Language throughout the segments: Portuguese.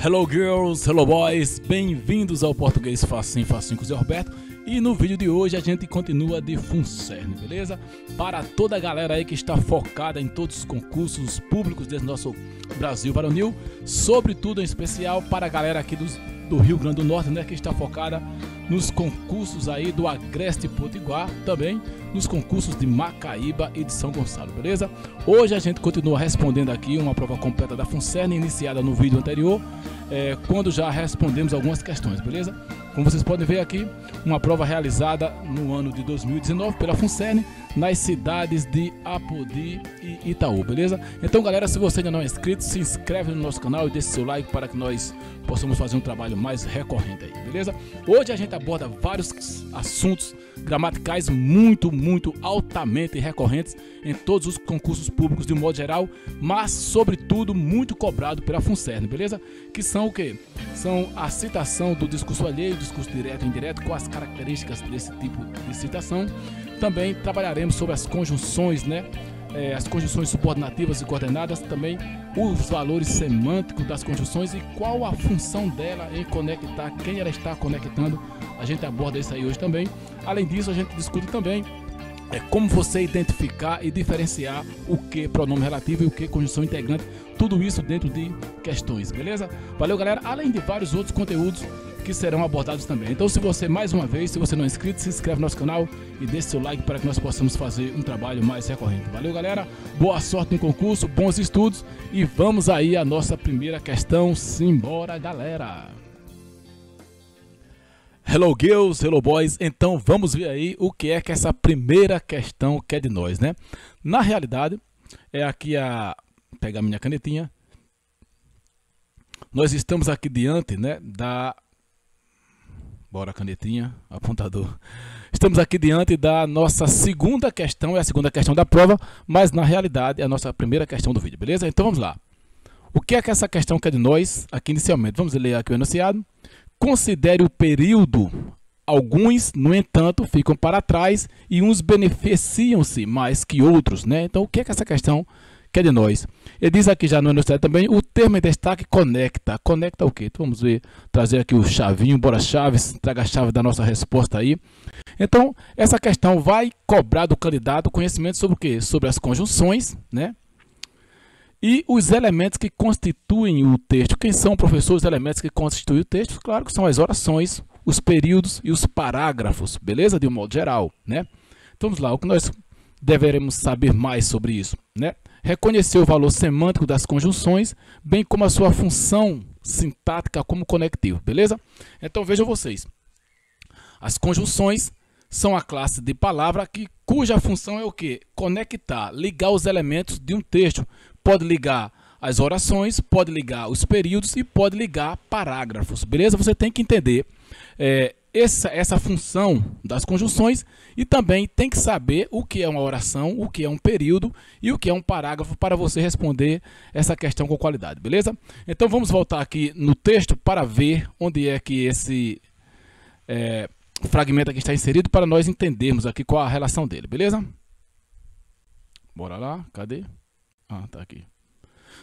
Hello girls, hello boys, bem-vindos ao Português Facinho Facinho com o Zé Roberto. E no vídeo de hoje a gente continua de FUNCERN, beleza? Para toda a galera aí que está focada em todos os concursos públicos desse nosso Brasil varonil, sobretudo em especial para a galera aqui do Rio Grande do Norte, né, que está focada nos concursos aí do Agreste Potiguar, também nos concursos de Macaíba e de São Gonçalo, beleza? Hoje a gente continua respondendo aqui uma prova completa da FUNCERN, iniciada no vídeo anterior, quando já respondemos algumas questões, beleza? Como vocês podem ver aqui, uma prova realizada no ano de 2019 pela FUNCERN, nas cidades de Apodi e Itaú, beleza? Então galera, se você ainda não é inscrito, se inscreve no nosso canal e deixe seu like para que nós possamos fazer um trabalho mais recorrente aí, beleza? Hoje a gente aborda vários assuntos gramaticais muito altamente recorrentes em todos os concursos públicos de um modo geral, mas sobretudo muito cobrado pela FUNCERN, beleza? Que são o que? São a citação do discurso alheio, discurso direto e indireto, com as características desse tipo de citação. Também trabalharemos sobre as conjunções, né? As conjunções subordinativas e coordenadas, também os valores semânticos das conjunções e qual a função dela em conectar, quem ela está conectando. A gente aborda isso aí hoje também. Além disso, a gente discute também como você identificar e diferenciar o que pronome relativo e o que conjunção integrante, tudo isso dentro de questões, beleza? Valeu galera, além de vários outros conteúdos que serão abordados também. Então se você, mais uma vez, se você não é inscrito, se inscreve no nosso canal e deixe seu like para que nós possamos fazer um trabalho mais recorrente. Valeu galera, boa sorte no concurso, bons estudos e vamos aí à nossa primeira questão. Simbora galera! Hello girls, hello boys, então vamos ver aí o que é que essa primeira questão quer de nós, né? Na realidade, é aqui pegar minha canetinha. Nós estamos aqui diante, né, bora canetinha, apontador. Estamos aqui diante da nossa segunda questão, é a segunda questão da prova, mas na realidade é a nossa primeira questão do vídeo, beleza? Então vamos lá. O que é que essa questão quer de nós aqui inicialmente? Vamos ler aqui o enunciado. Considere o período. Alguns, no entanto, ficam para trás e uns beneficiam-se mais que outros, né? Então, o que é que essa questão quer de nós? Ele diz aqui já no enunciado também, o termo em destaque conecta. Conecta o quê? Então, vamos ver, trazer aqui o chavinho, bora Chaves, traga a chave da nossa resposta aí. Então, essa questão vai cobrar do candidato conhecimento sobre o quê? Sobre as conjunções, né? E os elementos que constituem o texto. Quem são, professor, os elementos que constituem o texto? Claro que são as orações, os períodos e os parágrafos, beleza? De um modo geral, né? Então vamos lá, o que nós deveremos saber mais sobre isso, né? Reconhecer o valor semântico das conjunções, bem como a sua função sintática como conectivo, beleza? Então vejam vocês, as conjunções são a classe de palavra cuja função é o quê? Conectar, ligar os elementos de um texto. Pode ligar as orações, pode ligar os períodos e pode ligar parágrafos, beleza? Você tem que entender essa função das conjunções e também tem que saber o que é uma oração, o que é um período e o que é um parágrafo para você responder essa questão com qualidade, beleza? Então vamos voltar aqui no texto para ver onde é que esse fragmento aqui está inserido para nós entendermos aqui qual a relação dele, beleza? Bora lá, cadê? Ah, tá aqui.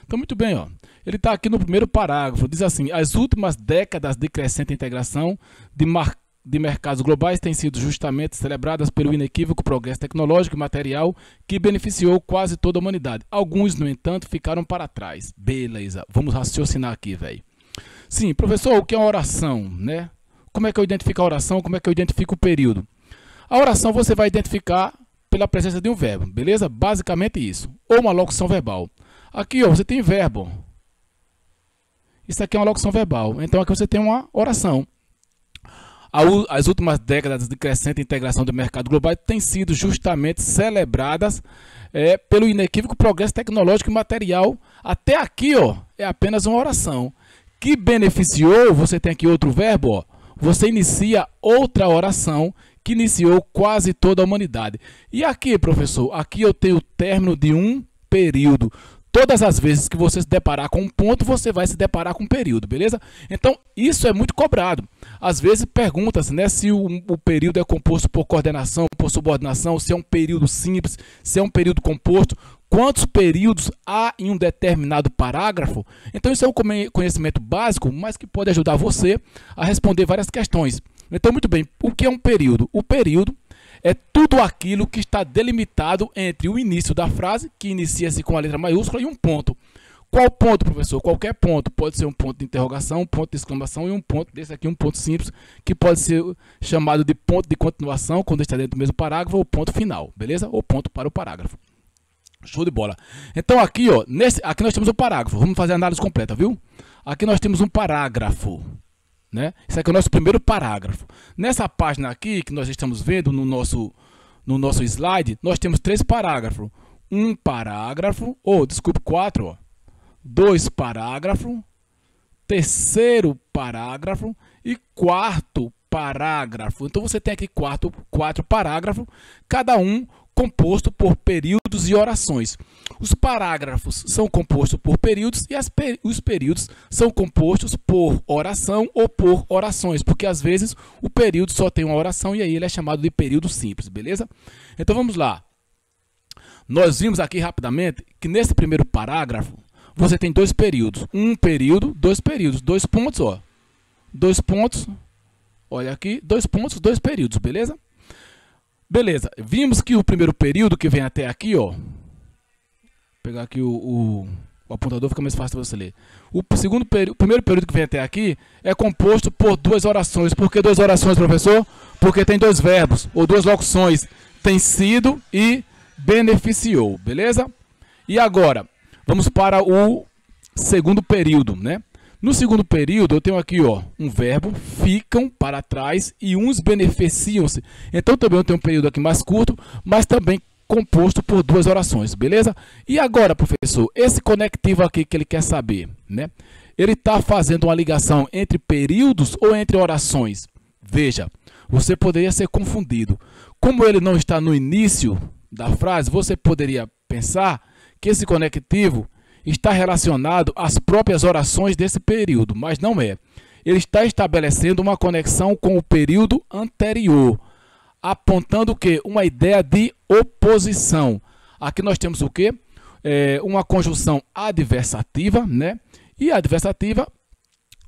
Então, muito bem, ó. Ele está aqui no primeiro parágrafo. Diz assim: as últimas décadas de crescente integração de mercados globais têm sido justamente celebradas pelo inequívoco progresso tecnológico e material que beneficiou quase toda a humanidade. Alguns, no entanto, ficaram para trás. Beleza, vamos raciocinar aqui, velho. Sim, professor, o que é uma oração, né? Como é que eu identifico a oração? Como é que eu identifico o período? A oração você vai identificar pela presença de um verbo, beleza? Basicamente isso. Ou uma locução verbal. Aqui, ó, você tem verbo. Isso aqui é uma locução verbal. Então, aqui você tem uma oração. As últimas décadas de crescente integração do mercado global têm sido justamente celebradas pelo inequívoco progresso tecnológico e material. Até aqui, ó, é apenas uma oração. Que beneficiou, você tem aqui outro verbo, ó. Você inicia outra oração que iniciou quase toda a humanidade. E aqui, professor, aqui eu tenho o término de um período. Todas as vezes que você se deparar com um ponto, você vai se deparar com um período, beleza? Então, isso é muito cobrado. Às vezes pergunta-se, né, se o período é composto por coordenação, por subordinação, se é um período simples, se é um período composto. quantos períodos há em um determinado parágrafo. Então isso é um conhecimento básico, mas que pode ajudar você a responder várias questões. Então, muito bem, o que é um período? O período é tudo aquilo que está delimitado entre o início da frase, que inicia-se com a letra maiúscula, e um ponto. Qual ponto, professor? Qualquer ponto. Pode ser um ponto de interrogação, um ponto de exclamação e um ponto desse aqui, um ponto simples, que pode ser chamado de ponto de continuação, quando está dentro do mesmo parágrafo, ou ponto final, beleza? Ou ponto para o parágrafo. Show de bola. Então aqui, ó, aqui nós temos um parágrafo. Vamos fazer a análise completa, viu? Aqui nós temos um parágrafo, né? Esse aqui é o nosso primeiro parágrafo. Nessa página aqui, que nós estamos vendo no nosso slide, nós temos 3 parágrafos. Um parágrafo, desculpe, 4, ó. 2 parágrafos, terceiro parágrafo e quarto parágrafo. Então você tem aqui 4 parágrafos, cada um composto por períodos e orações. Os parágrafos são compostos por períodos e os períodos são compostos por oração ou por orações, porque às vezes o período só tem uma oração e aí ele é chamado de período simples, beleza? Então vamos lá. Nós vimos aqui rapidamente que nesse primeiro parágrafo você tem 2 períodos. Um período, 2 períodos. 2 pontos, ó. 2 pontos. Olha aqui, 2 pontos, 2 períodos, beleza? Beleza. Vimos que o primeiro período que vem até aqui, ó. Vou pegar aqui o apontador, fica mais fácil você ler. O primeiro período que vem até aqui é composto por 2 orações. Por que 2 orações, professor? Porque tem 2 verbos, ou 2 locuções. Tem sido e beneficiou, beleza? E agora, vamos para o segundo período, né? No segundo período, eu tenho aqui, ó, um verbo, ficam para trás e uns beneficiam-se. Então, também eu tenho um período aqui mais curto, mas também composto por 2 orações, beleza? E agora, professor, esse conectivo aqui que ele quer saber, né? Ele está fazendo uma ligação entre períodos ou entre orações? Veja, você poderia ser confundido. Como ele não está no início da frase, você poderia pensar que esse conectivo está relacionado às próprias orações desse período, mas não é. Ele está estabelecendo uma conexão com o período anterior, apontando o quê? Uma ideia de oposição. Aqui nós temos o quê? Uma conjunção adversativa, né? E a adversativa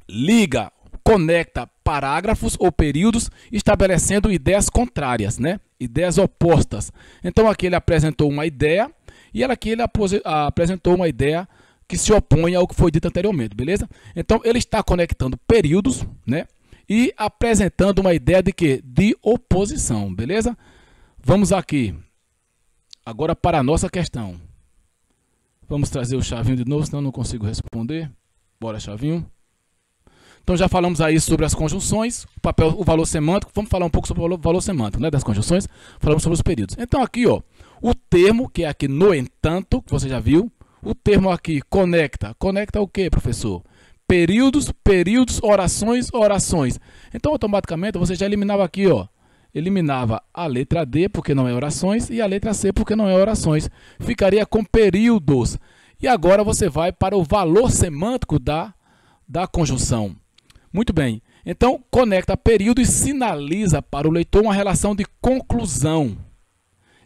liga, conecta parágrafos ou períodos, estabelecendo ideias contrárias, né? Ideias opostas. Então aqui ele apresentou uma ideia e aqui ele apresentou uma ideia que se opõe ao que foi dito anteriormente, beleza? Então ele está conectando períodos, né? E apresentando uma ideia de quê? De oposição, beleza? Vamos aqui agora para a nossa questão. Vamos trazer o chavinho de novo, senão eu não consigo responder. Bora, chavinho. Então já falamos aí sobre as conjunções, o valor semântico. Vamos falar um pouco sobre o valor semântico, né, das conjunções. Falamos sobre os períodos. Então aqui, ó, o termo que é aqui no entanto, que você já viu. O termo aqui conecta. Conecta o quê, professor? Períodos, períodos, orações, orações. Então automaticamente você já eliminava aqui, ó. Eliminava a letra D, porque não é orações, e a letra C, porque não é orações. Ficaria com períodos. E agora você vai para o valor semântico da conjunção. Muito bem. Então, conecta período e sinaliza para o leitor uma relação de conclusão.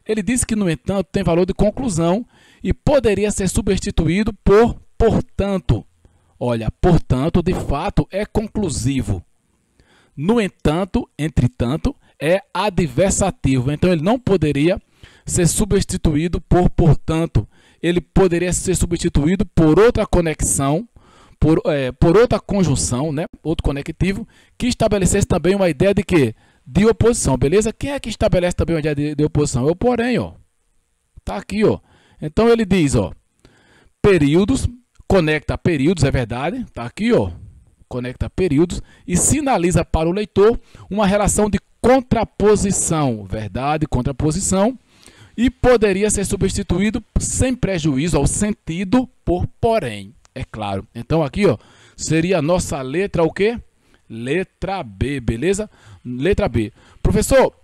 Ele diz que, no entanto, tem valor de conclusão e poderia ser substituído por portanto. Olha, portanto, de fato, é conclusivo. No entanto, entretanto, é adversativo. Então, ele não poderia ser substituído por portanto. Ele poderia ser substituído por outra conexão, por outra conjunção, né? Outro conectivo, que estabelecesse também uma ideia de quê? De oposição, beleza? Quem é que estabelece também uma ideia de oposição? É o porém, ó. Tá aqui, ó. Então, ele diz, ó, períodos, conecta períodos, é verdade, tá aqui, ó. Conecta períodos e sinaliza para o leitor uma relação de contraposição, verdade, contraposição, e poderia ser substituído sem prejuízo ao sentido por porém, é claro. Então aqui, ó, seria a nossa letra o quê? Letra B, beleza? Letra B. Professor,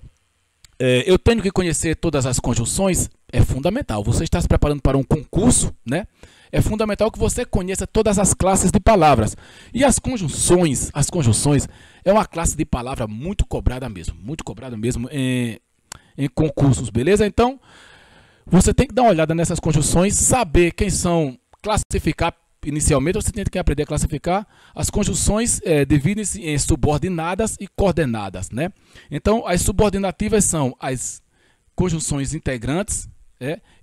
eu tenho que conhecer todas as conjunções? É fundamental. Você está se preparando para um concurso, né? É fundamental que você conheça todas as classes de palavras. E as conjunções é uma classe de palavra muito cobrada mesmo em concursos, beleza? Então, você tem que dar uma olhada nessas conjunções, saber quem são, classificar inicialmente, você tem que aprender a classificar. As conjunções dividem-se em subordinadas e coordenadas, né? Então, as subordinativas são as conjunções integrantes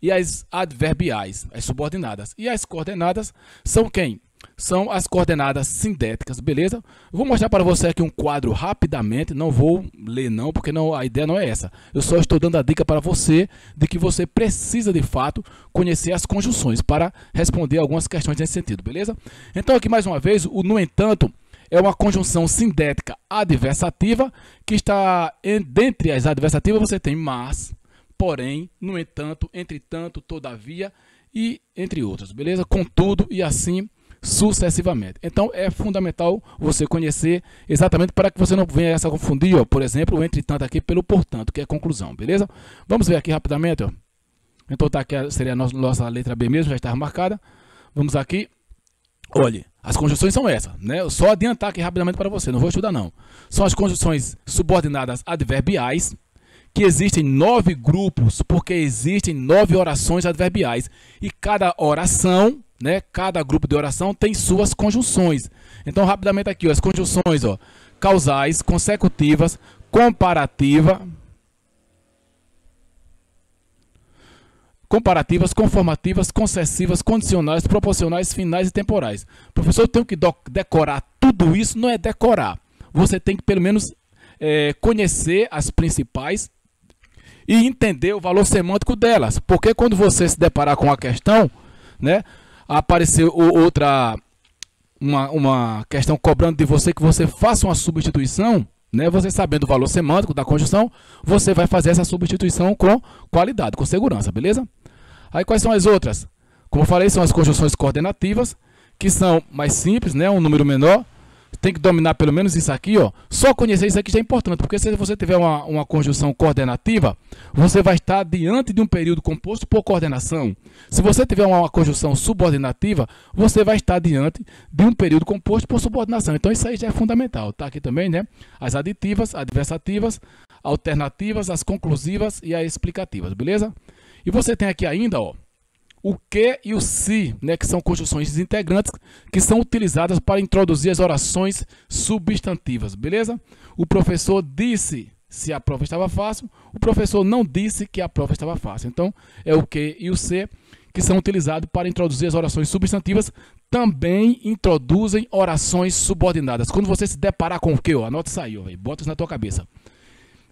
e as adverbiais, as subordinadas. E as coordenadas são quem? São as coordenadas sindéticas, beleza? Eu vou mostrar para você aqui um quadro rapidamente, não vou ler não, porque a ideia não é essa. Eu só estou dando a dica para você de que você precisa de fato conhecer as conjunções para responder algumas questões nesse sentido, beleza? Então aqui mais uma vez, o no entanto é uma conjunção sindética adversativa que está dentre as adversativas você tem mas, porém, no entanto, entretanto, todavia e entre outras, beleza? Contudo e assim sucessivamente. Então é fundamental você conhecer exatamente para que você não venha a confundir, ó, por exemplo, o entretanto aqui pelo portanto, que é conclusão, beleza? Vamos ver aqui rapidamente, ó. Então tá aqui, seria a nossa letra B mesmo, já está marcada. Vamos aqui. Olhe, as conjunções são essas, né? Eu só adiantar aqui rapidamente para você, não vou estudar não. São as conjunções subordinadas adverbiais, que existem 9 grupos, porque existem 9 orações adverbiais. E cada oração, né, cada grupo de oração tem suas conjunções. Então, rapidamente aqui, ó, as conjunções, ó, causais, consecutivas, comparativas, conformativas, concessivas, condicionais, proporcionais, finais e temporais. Professor, eu tenho que decorar tudo isso? Não é decorar. Você tem que, pelo menos, conhecer as principais e entender o valor semântico delas. Porque quando você se deparar com a questão, né, apareceu uma questão cobrando de você que você faça uma substituição, né, você sabendo o valor semântico da conjunção, você vai fazer essa substituição com qualidade, com segurança, beleza? Aí quais são as outras? Como eu falei, são as conjunções coordenativas, que são mais simples, né, um número menor. Tem que dominar pelo menos isso aqui, ó. Só conhecer isso aqui já é importante, porque se você tiver uma conjunção coordenativa, você vai estar diante de um período composto por coordenação. Se você tiver uma conjunção subordinativa, você vai estar diante de um período composto por subordinação. Então isso aí já é fundamental. Tá aqui também, né? As aditivas, adversativas, alternativas, as conclusivas e as explicativas, beleza? E você tem aqui ainda, ó, o que e o se, né, que são conjunções integrantes que são utilizadas para introduzir as orações substantivas, beleza? O professor disse se a prova estava fácil, o professor não disse que a prova estava fácil. Então, é o que e o se que são utilizados para introduzir as orações substantivas, também introduzem orações subordinadas. Quando você se deparar com o que, anota isso aí, ó, bota isso na tua cabeça.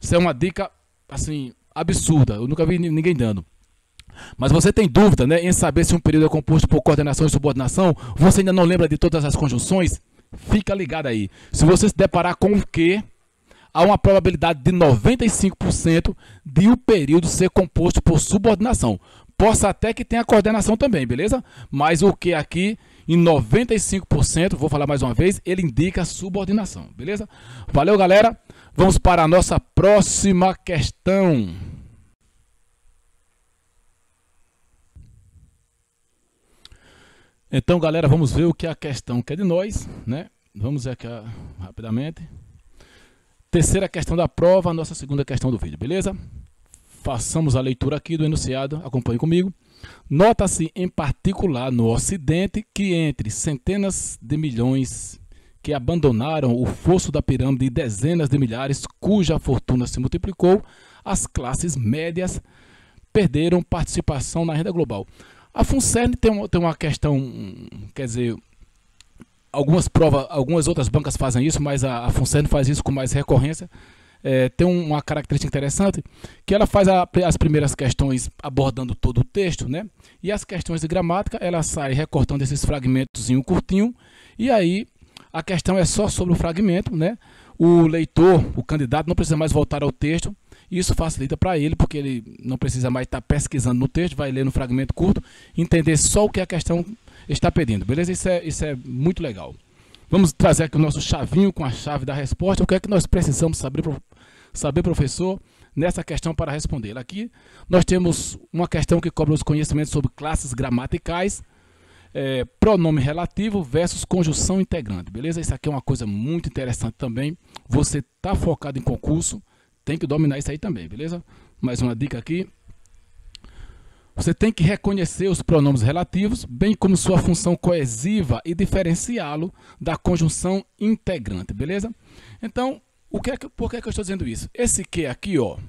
Isso é uma dica, assim, absurda, eu nunca vi ninguém dando. Mas você tem dúvida, né, em saber se um período é composto por coordenação e subordinação? Você ainda não lembra de todas as conjunções? Fica ligado aí. Se você se deparar com o que, há uma probabilidade de 95% de o período ser composto por subordinação. Possa até que tenha coordenação também, beleza? Mas o que aqui, em 95%, vou falar mais uma vez, ele indica subordinação, beleza? Valeu, galera. Vamos para a nossa próxima questão. Então, galera, vamos ver o que a questão quer de nós, né? Vamos ver aqui rapidamente. Terceira questão da prova, a nossa segunda questão do vídeo, beleza? Façamos a leitura aqui do enunciado, acompanhe comigo. Nota-se em particular no Ocidente que entre centenas de milhões que abandonaram o fosso da pirâmide e dezenas de milhares cuja fortuna se multiplicou, as classes médias perderam participação na renda global. A FUNCERN tem uma questão, quer dizer, algumas outras bancas fazem isso, mas a FUNCERN faz isso com mais recorrência. Tem uma característica interessante, que ela faz as primeiras questões abordando todo o texto, né? E as questões de gramática, ela sai recortando esses fragmentos em um curtinho, e aí a questão é só sobre o fragmento, né? O leitor, o candidato, não precisa mais voltar ao texto. Isso facilita para ele, porque ele não precisa mais estar pesquisando no texto, vai ler no fragmento curto, entender só o que a questão está pedindo, beleza? Isso é muito legal. Vamos trazer aqui o nosso chavinho com a chave da resposta. O que é que nós precisamos saber, professor, nessa questão para responder? Aqui nós temos uma questão que cobra os conhecimentos sobre classes gramaticais, pronome relativo versus conjunção integrante, beleza? Isso aqui é uma coisa muito interessante também. Você está focado em concurso, tem que dominar isso aí também, beleza? Mais uma dica aqui. Você tem que reconhecer os pronomes relativos, bem como sua função coesiva e diferenciá-lo da conjunção integrante, beleza? Então, por que eu estou dizendo isso? Esse que aqui, ó,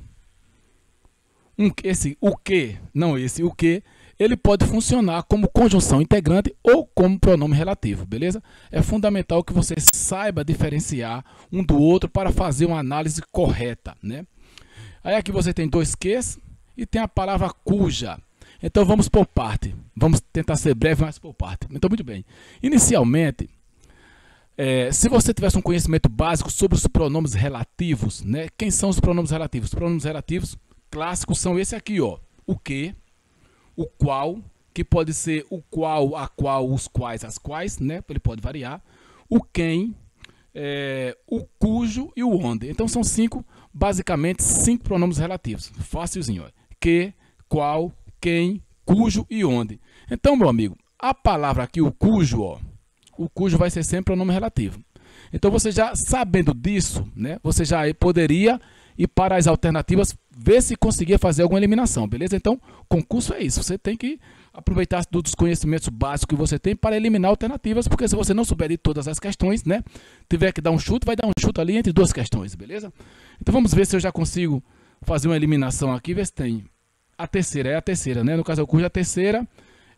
o que, ele pode funcionar como conjunção integrante ou como pronome relativo, beleza? É fundamental que você saiba diferenciar um do outro para fazer uma análise correta, né? Aí aqui você tem dois ques e tem a palavra cuja. Então vamos por parte. Vamos tentar ser breve, mas por parte. Então, muito bem. Inicialmente, se você tivesse um conhecimento básico sobre os pronomes relativos, né? Quem são os pronomes relativos? Os pronomes relativos clássicos são esse aqui, ó. O que, o qual, que pode ser o qual, a qual, os quais, as quais, né? Ele pode variar. O quem, o cujo e o onde. Então são basicamente cinco pronomes relativos. Facilzinho, ó. Que, qual, quem, cujo e onde. Então, meu amigo, a palavra aqui, o cujo, ó, o cujo vai ser sempre pronome relativo. Então, você já sabendo disso, né, você já poderia ir para as alternativas, ver se conseguia fazer alguma eliminação, beleza? Então, concurso é isso. Você tem que aproveitar dos conhecimentos básicos que você tem para eliminar alternativas, porque se você não souber de todas as questões, né, tiver que dar um chute, vai dar um chute ali entre duas questões, beleza? Então, vamos ver se eu já consigo fazer uma eliminação aqui, ver se tem. A terceira, né? No caso, o cujo, a terceira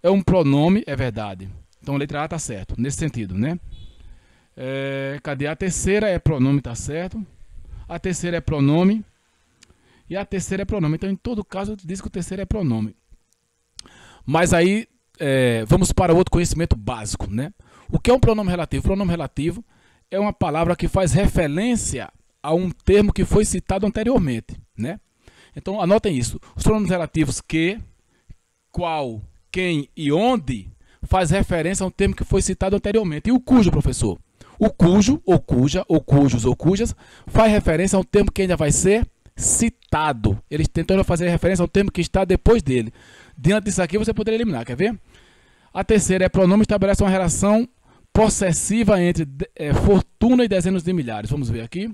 é um pronome, é verdade. Então, a letra A está certo, nesse sentido, né? Cadê? A terceira é pronome, está certo. A terceira é pronome. E a terceira é pronome. Então, em todo caso, eu disse que o terceiro é pronome. Mas aí, vamos para outro conhecimento básico, né? O que é um pronome relativo? Pronome relativo é uma palavra que faz referência a um termo que foi citado anteriormente, né? Então, anotem isso. Os pronomes relativos que, qual, quem e onde faz referência a um termo que foi citado anteriormente. E o cujo, professor? O cujo, ou cuja, ou cujos, ou cujas, faz referência a um termo que ainda vai ser citado. Eles tentam fazer referência a um termo que está depois dele. Diante disso aqui, você poderia eliminar. Quer ver? A terceira é pronome, estabelece uma relação possessiva entre fortuna e dezenas de milhares. Vamos ver aqui.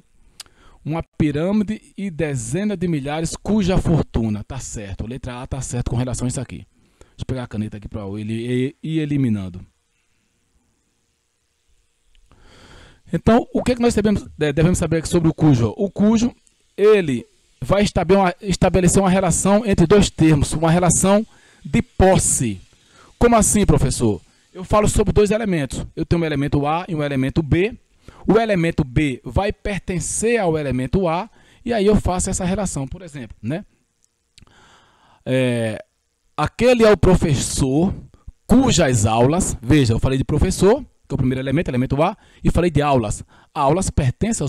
Uma pirâmide e dezenas de milhares cuja fortuna. Tá certo. A letra A tá certo com relação a isso aqui. Deixa eu pegar a caneta aqui para ele ir eliminando. Então, o que nós devemos saber aqui sobre o cujo? O cujo, ele vai estabelecer uma relação entre dois termos. Uma relação de posse. Como assim, professor? Eu falo sobre dois elementos. Eu tenho um elemento A e um elemento B. O elemento B vai pertencer ao elemento A, e aí eu faço essa relação, por exemplo, né? Aquele é o professor cujas aulas, veja, eu falei de professor, que é o primeiro elemento A, e falei de aulas. Aulas pertencem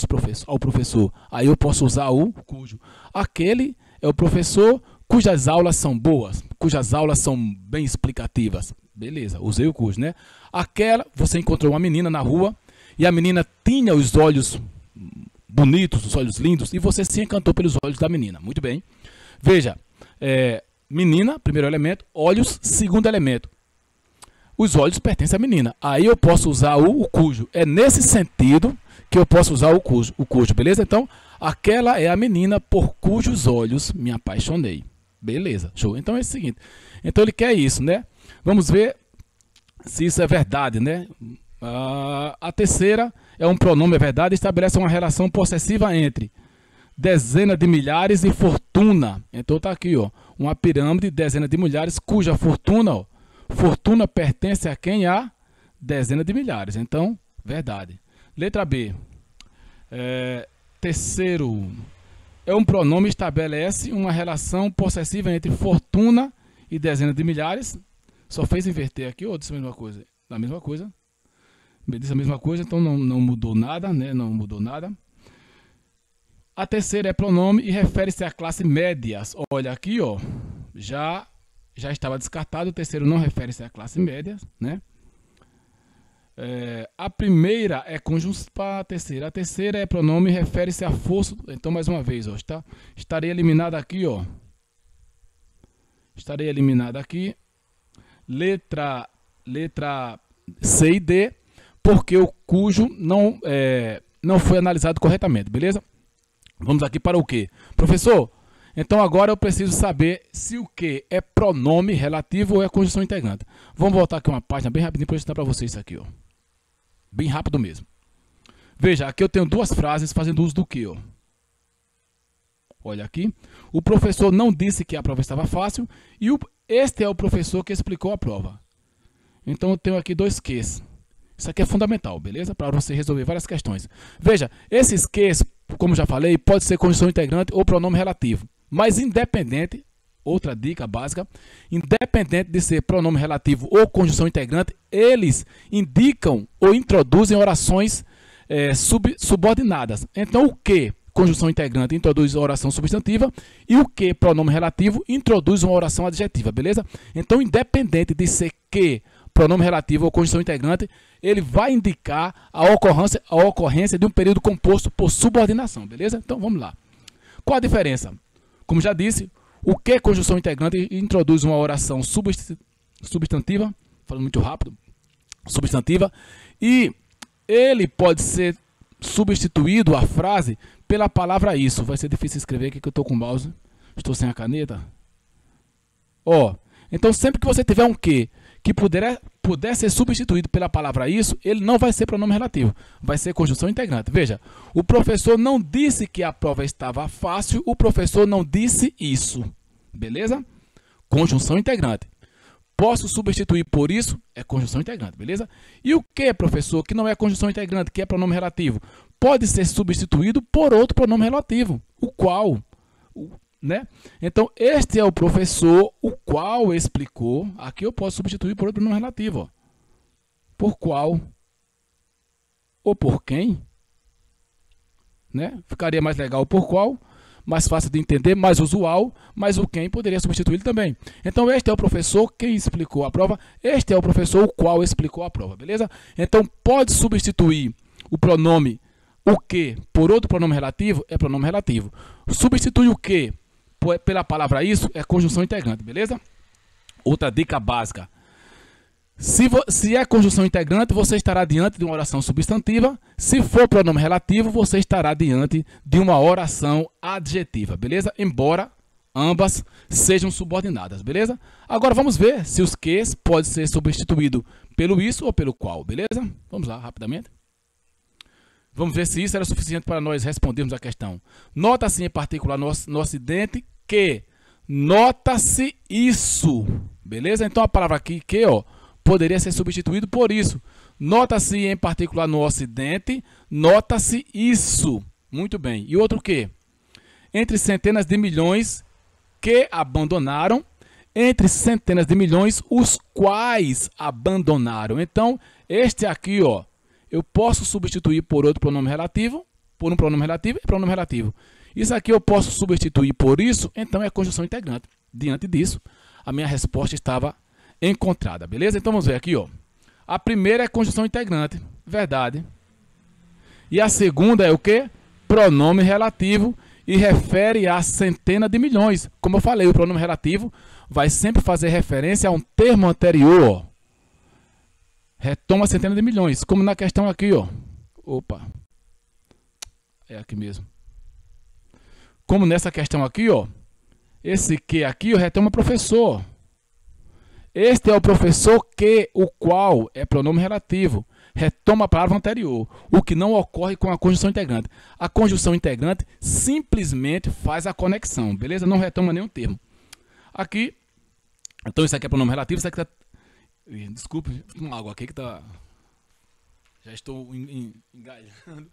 ao professor, aí eu posso usar o cujo. Aquele é o professor cujas aulas são boas, cujas aulas são bem explicativas. Beleza, usei o cujo, né? Você encontrou uma menina na rua, e a menina tinha os olhos bonitos, os olhos lindos, e você se encantou pelos olhos da menina. Muito bem. Veja, menina, primeiro elemento, olhos, segundo elemento. Os olhos pertencem à menina. Aí eu posso usar o cujo. É nesse sentido que eu posso usar o cujo, beleza? Então, aquela é a menina por cujos olhos me apaixonei. Beleza, show. Então é o seguinte. Então ele quer isso, né? Vamos ver se isso é verdade, né? A terceira é um pronome, é verdade, estabelece uma relação possessiva entre dezenas de milhares e fortuna. Então tá aqui, ó, uma pirâmide, dezenas de milhares, cuja fortuna, ó, fortuna pertence a quem? A dezenas de milhares. Então, verdade. Letra B. Terceiro, é um pronome, estabelece uma relação possessiva entre fortuna e dezenas de milhares. Só fez inverter aqui, ou disse a mesma coisa? A mesma coisa. Disse a mesma coisa, então não mudou nada, né? Não mudou nada. A terceira é pronome e refere-se à classe médias. Olha aqui, ó, já estava descartado. O terceiro não refere-se à classe média, né? A primeira é conjunção para a terceira. A terceira é pronome e refere-se à força. Então, mais uma vez, ó, estarei eliminado aqui, ó. Estarei eliminado aqui. Letra C e D, porque o cujo não foi analisado corretamente, beleza? Vamos aqui para o quê? Professor, Então agora eu preciso saber se o que é pronome relativo ou é conjunção integrante. Vamos voltar aqui uma página bem rapidinho para eu ensinar para vocês isso aqui, ó. Bem rápido mesmo. Veja, aqui eu tenho duas frases fazendo uso do que, ó. Olha aqui. O professor não disse que a prova estava fácil e este é o professor que explicou a prova. Então eu tenho aqui dois ques. Isso aqui é fundamental, beleza? Para você resolver várias questões. Veja, esses ques, como já falei, pode ser conjunção integrante ou pronome relativo. Mas independente, outra dica básica, independente de ser pronome relativo ou conjunção integrante, eles indicam ou introduzem orações subordinadas. Então o que conjunção integrante introduz uma oração substantiva e o que pronome relativo introduz uma oração adjetiva, beleza? Então independente de ser que pronome relativo ou conjunção integrante, ele vai indicar a ocorrência de um período composto por subordinação, beleza? Então vamos lá. Qual a diferença? Como já disse, o que conjunção integrante introduz uma oração substantiva, falando muito rápido, substantiva, e ele pode ser substituído a frase pela palavra isso. Vai ser difícil escrever aqui que eu estou com o mouse, estou sem a caneta. Ó, então sempre que você tiver um que puder ser substituído pela palavra isso, ele não vai ser pronome relativo, vai ser conjunção integrante. Veja, o professor não disse que a prova estava fácil, o professor não disse isso, beleza? Conjunção integrante. Posso substituir por isso, é conjunção integrante, beleza? E o que, professor, que não é conjunção integrante, que é pronome relativo? Pode ser substituído por outro pronome relativo, o qual, né? Então, este é o professor, o qual explicou. Aqui eu posso substituir por outro pronome relativo, ó. Por qual ou por quem, né? Ficaria mais legal por qual, mais fácil de entender, mais usual, mas o quem poderia substituir também. Então, este é o professor quem explicou a prova, este é o professor o qual explicou a prova, beleza? Então, pode substituir o pronome o que por outro pronome relativo, é pronome relativo. Substitui o que pela palavra isso, é conjunção integrante, beleza? Outra dica básica. Se é conjunção integrante, você estará diante de uma oração substantiva. Se for pronome relativo, você estará diante de uma oração adjetiva, beleza? Embora ambas sejam subordinadas, beleza? Agora vamos ver se os ques pode ser substituído pelo isso ou pelo qual, beleza? Vamos lá, rapidamente. Vamos ver se isso era suficiente para nós respondermos a questão. Nota-se em particular no Ocidente que nota-se isso, beleza? Então a palavra aqui que, ó, poderia ser substituído por isso. Nota-se em particular no Ocidente, nota-se isso. Muito bem. E outro que? Entre centenas de milhões que abandonaram, entre centenas de milhões os quais abandonaram. Então, este aqui, ó, eu posso substituir por outro pronome relativo, por um pronome relativo e pronome relativo. Isso aqui eu posso substituir por isso, então é conjunção integrante. Diante disso, a minha resposta estava encontrada, beleza? Então vamos ver aqui, ó. A primeira é conjunção integrante, verdade. E a segunda é o quê? Pronome relativo e refere a centena de milhões. Como eu falei, o pronome relativo vai sempre fazer referência a um termo anterior, ó. Retoma centena de milhões, como na questão aqui, ó. Opa. É aqui mesmo. Como nessa questão aqui, ó. Esse que aqui, ó, retoma professor. Este é o professor que, o qual é pronome relativo. Retoma a palavra anterior, o que não ocorre com a conjunção integrante. A conjunção integrante simplesmente faz a conexão, beleza? Não retoma nenhum termo. Aqui, então isso aqui é pronome relativo, isso aqui tá... Desculpe, uma água aqui que tá... Já estou engalhando.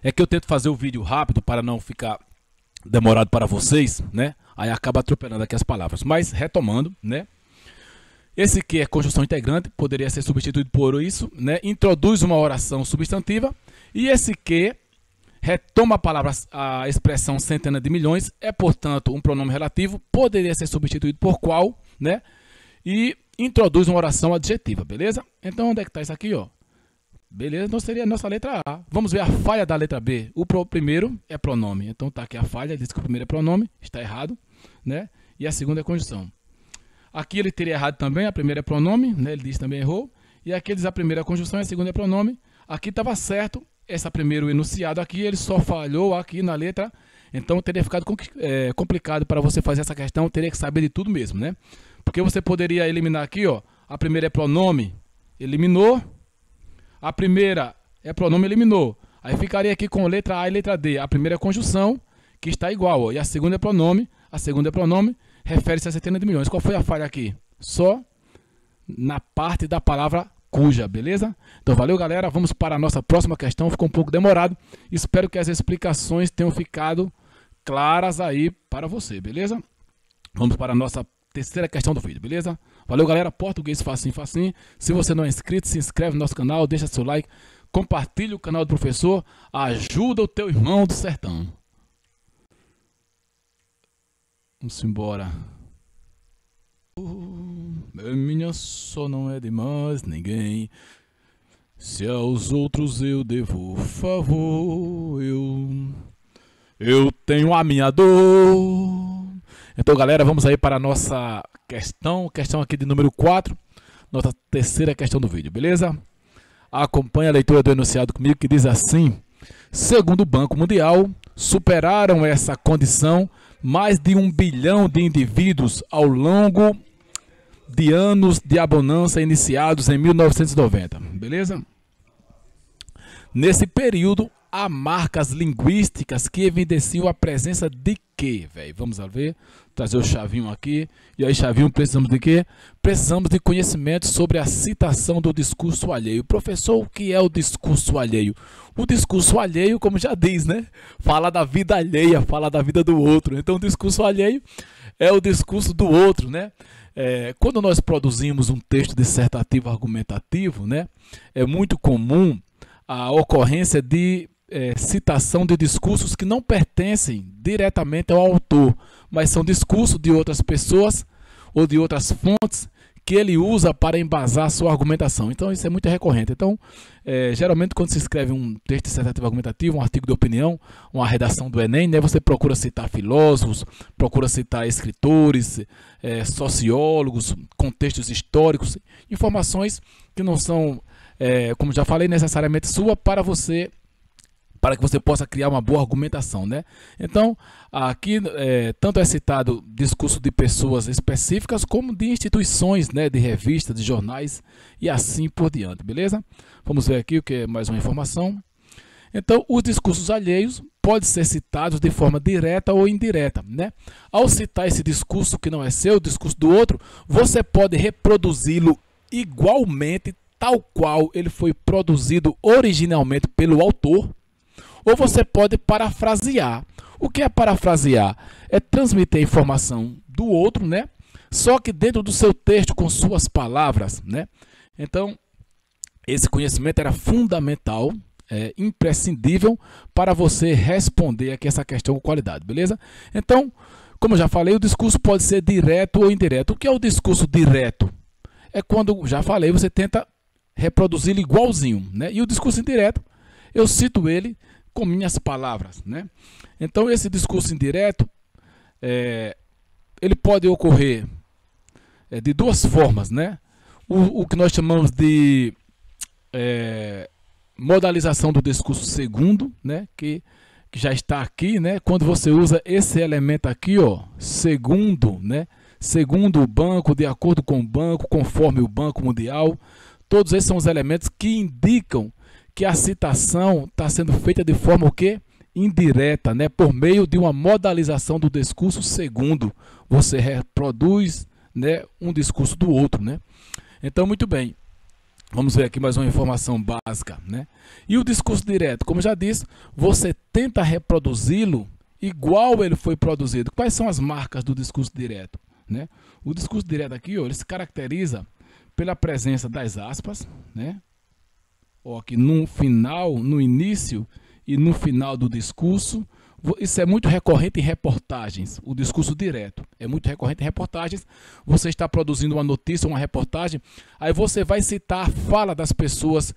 É que eu tento fazer o vídeo rápido para não ficar demorado para vocês, né? Aí acaba atropelando aqui as palavras. Mas, retomando, né? Esse que é conjunção integrante, poderia ser substituído por isso, né? Introduz uma oração substantiva. E esse que retoma a expressão centena de milhões, é, portanto, um pronome relativo, poderia ser substituído por qual, né? E introduz uma oração adjetiva, beleza? Então, onde é que está isso aqui, ó? Beleza, então seria a nossa letra A. Vamos ver a falha da letra B. O primeiro é pronome. Então tá aqui a falha, diz que o primeiro é pronome, está errado, né? E a segunda é conjunção. Aqui ele teria errado também, a primeira é pronome, né? Ele diz também errou. E aqui ele diz a primeira é conjunção e a segunda é pronome. Aqui estava certo, esse primeiro enunciado aqui, ele só falhou aqui na letra. Então teria ficado complicado para você fazer essa questão, teria que saber de tudo mesmo, né? Porque você poderia eliminar aqui, ó, a primeira é pronome, eliminou. A primeira é pronome, eliminou. Aí ficaria aqui com letra A e letra D. A primeira é conjunção, que está igual, ó, e a segunda é pronome. A segunda é pronome, refere-se a centenas de milhões. Qual foi a falha aqui? Só na parte da palavra cuja, beleza? Então valeu, galera. Vamos para a nossa próxima questão. Ficou um pouco demorado. Espero que as explicações tenham ficado claras aí para você, beleza? Vamos para a nossa terceira questão do vídeo, beleza? Valeu, galera. Português facinho, facinho. Se você não é inscrito, se inscreve no nosso canal, deixa seu like, compartilha o canal do professor, ajuda o teu irmão do sertão. Vamos embora. Minha só não é de mais ninguém. Se aos outros eu devo favor, eu tenho a minha dor. Então, galera, vamos aí para a nossa questão aqui de número 4, nossa terceira questão do vídeo, beleza? Acompanhe a leitura do enunciado comigo, que diz assim: segundo o Banco Mundial, superaram essa condição mais de 1 bilhão de indivíduos ao longo de anos de abundância iniciados em 1990, beleza? Nesse período, há marcas linguísticas que evidenciam a presença de quê, velho? Vamos ver, trazer o chavinho aqui. E aí, chavinho, precisamos de quê? Precisamos de conhecimento sobre a citação do discurso alheio. Professor, o que é o discurso alheio? O discurso alheio, como já diz, né? Fala da vida alheia, fala da vida do outro. Então, o discurso alheio é o discurso do outro, né? Quando nós produzimos um texto dissertativo argumentativo, né? É muito comum a ocorrência de citação de discursos que não pertencem diretamente ao autor, mas são discursos de outras pessoas ou de outras fontes que ele usa para embasar sua argumentação. Então isso é muito recorrente. Então, geralmente quando se escreve um texto dissertativo argumentativo, um artigo de opinião, uma redação do Enem, né, você procura citar filósofos, procura citar escritores, sociólogos, contextos históricos, informações que não são, como já falei, necessariamente sua para que você possa criar uma boa argumentação, né? Então, aqui tanto é citado discurso de pessoas específicas como de instituições, né? De revistas, de jornais e assim por diante, beleza? Vamos ver aqui o que é mais uma informação. Então, os discursos alheios podem ser citados de forma direta ou indireta, né? Ao citar esse discurso que não é seu, o discurso do outro, você pode reproduzi-lo igualmente, tal qual ele foi produzido originalmente pelo autor, ou você pode parafrasear. O que é parafrasear? É transmitir a informação do outro, né? Só que dentro do seu texto, com suas palavras, né? Então, esse conhecimento era fundamental, imprescindível para você responder aqui essa questão com qualidade, beleza? Então, como eu já falei, o discurso pode ser direto ou indireto. O que é o discurso direto? É quando, já falei, você tenta reproduzir igualzinho, né? E o discurso indireto, eu cito ele com minhas palavras, né? Então esse discurso indireto, ele pode ocorrer de duas formas, né? O que nós chamamos de modalização do discurso segundo, né? Que já está aqui, né? Quando você usa esse elemento aqui, ó, segundo, né? Segundo o banco, de acordo com o banco, conforme o Banco Mundial, todos esses são os elementos que indicam que a citação está sendo feita de forma o quê? Indireta, né? Por meio de uma modalização do discurso segundo. Você reproduz, né, um discurso do outro, né? Então, muito bem. Vamos ver aqui mais uma informação básica, né? E o discurso direto, como já disse, você tenta reproduzi-lo igual ele foi produzido. Quais são as marcas do discurso direto, né? O discurso direto aqui, ó, ele se caracteriza pela presença das aspas, né? Ó, aqui no final, no início e no final do discurso. Isso é muito recorrente em reportagens, o discurso direto. É muito recorrente em reportagens. Você está produzindo uma notícia, uma reportagem, aí você vai citar a fala das pessoas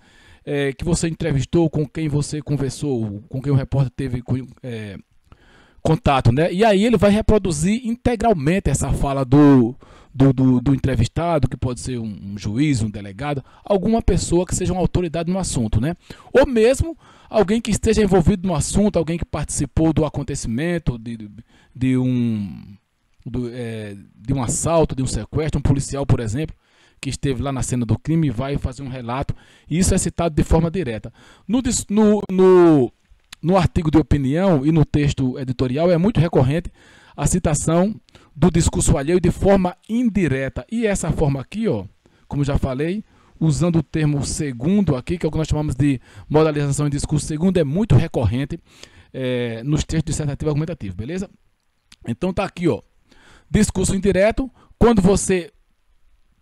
que você entrevistou, com quem você conversou, com quem o repórter teve contato, né? E aí ele vai reproduzir integralmente essa fala do entrevistado, que pode ser um juiz, um delegado, alguma pessoa que seja uma autoridade no assunto, né? Ou mesmo alguém que esteja envolvido no assunto, alguém que participou do acontecimento, de um assalto, de um sequestro, um policial, por exemplo, que esteve lá na cena do crime e vai fazer um relato, e isso é citado de forma direta. No artigo de opinião e no texto editorial é muito recorrente a citação do discurso alheio de forma indireta. E essa forma aqui, ó, como já falei, usando o termo segundo aqui, que é o que nós chamamos de modalização em discurso segundo, é muito recorrente nos textos dissertativo argumentativo, beleza? Então tá aqui, ó, discurso indireto, quando você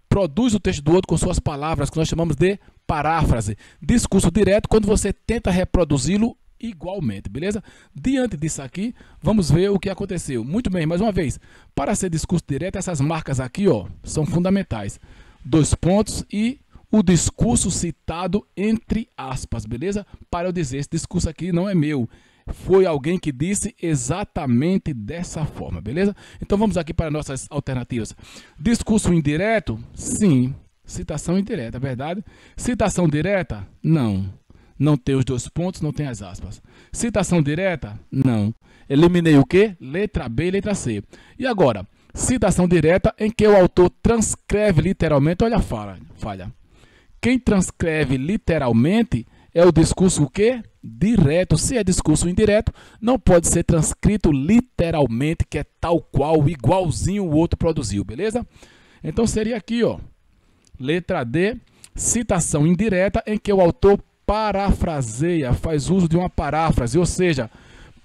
produz o texto do outro com suas palavras, que nós chamamos de paráfrase. Discurso direto, quando você tenta reproduzi-lo igualmente, beleza? Diante disso aqui, vamos ver o que aconteceu. Muito bem, mais uma vez, para ser discurso direto, essas marcas aqui, ó, são fundamentais. 2 pontos e o discurso citado entre aspas, beleza? Para eu dizer, esse discurso aqui não é meu, foi alguém que disse exatamente dessa forma, beleza? Então vamos aqui para nossas alternativas. Discurso indireto? Sim. Citação indireta, é verdade? Citação direta? Não. Não tem os 2 pontos, não tem as aspas. Citação direta? Não. Eliminei o quê? Letra B e letra C. E agora, citação direta em que o autor transcreve literalmente, olha a falha. Quem transcreve literalmente é o discurso o quê? Direto. Se é discurso indireto, não pode ser transcrito literalmente, que é tal qual, igualzinho o outro produziu, beleza? Então seria aqui, ó, letra D, citação indireta em que o autor parafraseia, faz uso de uma paráfrase, ou seja,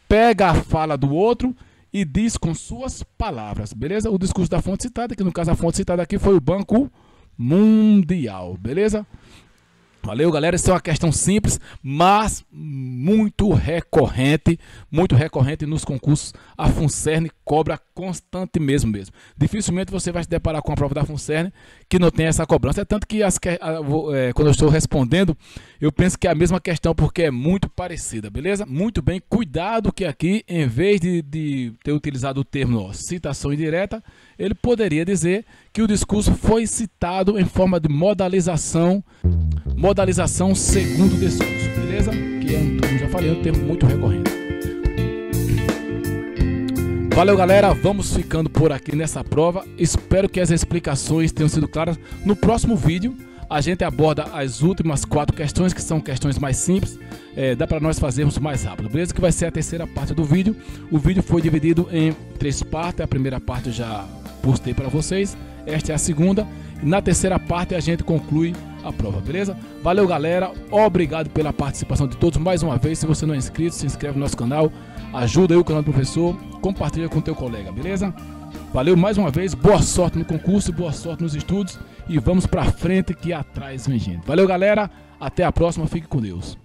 pega a fala do outro e diz com suas palavras, beleza? O discurso da fonte citada, que no caso a fonte citada aqui foi o Banco Mundial, beleza? Valeu, galera. Essa é uma questão simples, mas muito recorrente nos concursos. A FUNCERN cobra constantemente mesmo. Dificilmente você vai se deparar com a prova da FUNCERN que não tem essa cobrança. É tanto que quando eu estou respondendo, eu penso que é a mesma questão, porque é muito parecida, beleza? Muito bem, cuidado que aqui, em vez de ter utilizado o termo, ó, citação indireta, ele poderia dizer que o discurso foi citado em forma de modalização segundo discurso, beleza? Que é como já falei, um termo muito recorrente. Valeu, galera, vamos ficando por aqui nessa prova. Espero que as explicações tenham sido claras. No próximo vídeo a gente aborda as últimas 4 questões, que são questões mais simples, dá para nós fazermos mais rápido, beleza? Que vai ser a terceira parte do vídeo. O vídeo foi dividido em 3 partes, a primeira parte eu já postei para vocês, esta é a segunda, e na terceira parte a gente conclui a prova, beleza? Valeu, galera, obrigado pela participação de todos mais uma vez. Se você não é inscrito, se inscreve no nosso canal, ajuda aí o canal do professor, compartilha com o teu colega, beleza? Valeu mais uma vez, boa sorte no concurso, boa sorte nos estudos e vamos pra frente que atrás vem gente. Valeu, galera, até a próxima, fique com Deus.